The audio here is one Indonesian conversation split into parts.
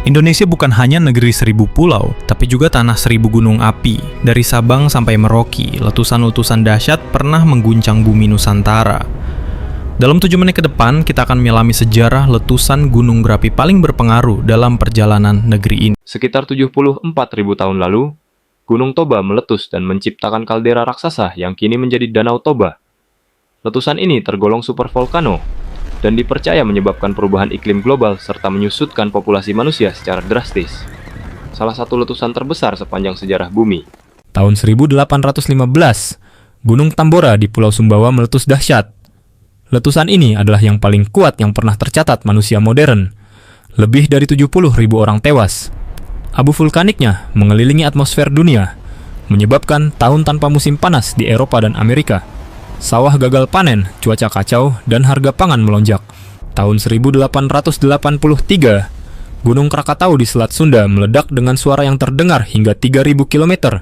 Indonesia bukan hanya negeri 1000 pulau, tapi juga tanah 1000 gunung api. Dari Sabang sampai Merauke, letusan-letusan dahsyat pernah mengguncang bumi Nusantara. Dalam 7 menit ke depan, kita akan menyelami sejarah letusan gunung berapi paling berpengaruh dalam perjalanan negeri ini. Sekitar 74.000 tahun lalu, Gunung Toba meletus dan menciptakan kaldera raksasa yang kini menjadi Danau Toba. Letusan ini tergolong supervolcano dan dipercaya menyebabkan perubahan iklim global serta menyusutkan populasi manusia secara drastis. Salah satu letusan terbesar sepanjang sejarah bumi. Tahun 1815, Gunung Tambora di Pulau Sumbawa meletus dahsyat. Letusan ini adalah yang paling kuat yang pernah tercatat manusia modern. Lebih dari 70.000 orang tewas. Abu vulkaniknya mengelilingi atmosfer dunia, menyebabkan tahun tanpa musim panas di Eropa dan Amerika. Sawah gagal panen, cuaca kacau, dan harga pangan melonjak. Tahun 1883, Gunung Krakatau di Selat Sunda meledak dengan suara yang terdengar hingga 3.000 km.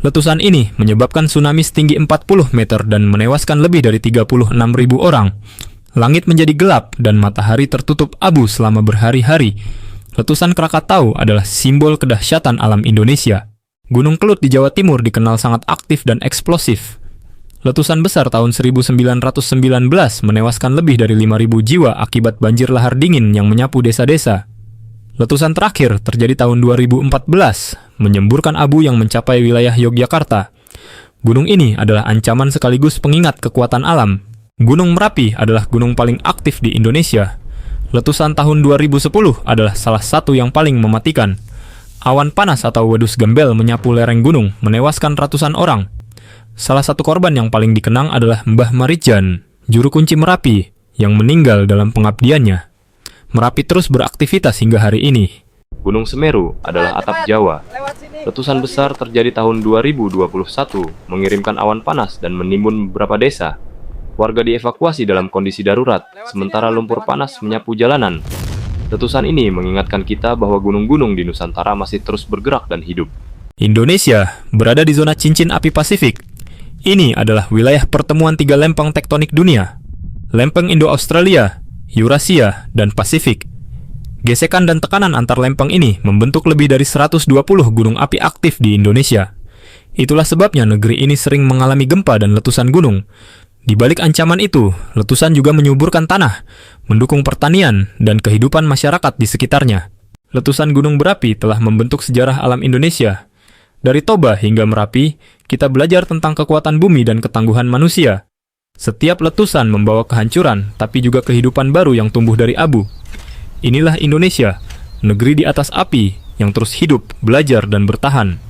Letusan ini menyebabkan tsunami setinggi 40 meter dan menewaskan lebih dari 36.000 orang. Langit menjadi gelap dan matahari tertutup abu selama berhari-hari. Letusan Krakatau adalah simbol kedahsyatan alam Indonesia. Gunung Kelut di Jawa Timur dikenal sangat aktif dan eksplosif. Letusan besar tahun 1919 menewaskan lebih dari 5.000 jiwa akibat banjir lahar dingin yang menyapu desa-desa. Letusan terakhir terjadi tahun 2014, menyemburkan abu yang mencapai wilayah Yogyakarta. Gunung ini adalah ancaman sekaligus pengingat kekuatan alam. Gunung Merapi adalah gunung paling aktif di Indonesia. Letusan tahun 2010 adalah salah satu yang paling mematikan. Awan panas atau wedus gembel menyapu lereng gunung, menewaskan ratusan orang. Salah satu korban yang paling dikenang adalah Mbah Marijan, juru kunci Merapi, yang meninggal dalam pengabdiannya. Merapi terus beraktivitas hingga hari ini. Gunung Semeru adalah atap Jawa. Letusan besar terjadi tahun 2021, mengirimkan awan panas dan menimbun beberapa desa. Warga dievakuasi dalam kondisi darurat, sementara lumpur panas menyapu jalanan. Letusan ini mengingatkan kita bahwa gunung-gunung di Nusantara masih terus bergerak dan hidup. Indonesia berada di zona cincin api Pasifik. Ini adalah wilayah pertemuan 3 lempeng tektonik dunia. Lempeng Indo-Australia, Eurasia, dan Pasifik. Gesekan dan tekanan antar lempeng ini membentuk lebih dari 120 gunung api aktif di Indonesia. Itulah sebabnya negeri ini sering mengalami gempa dan letusan gunung. Di balik ancaman itu, letusan juga menyuburkan tanah, mendukung pertanian, dan kehidupan masyarakat di sekitarnya. Letusan gunung berapi telah membentuk sejarah alam Indonesia. Dari Toba hingga Merapi, kita belajar tentang kekuatan bumi dan ketangguhan manusia. Setiap letusan membawa kehancuran, tapi juga kehidupan baru yang tumbuh dari abu. Inilah Indonesia, negeri di atas api, yang terus hidup, belajar, dan bertahan.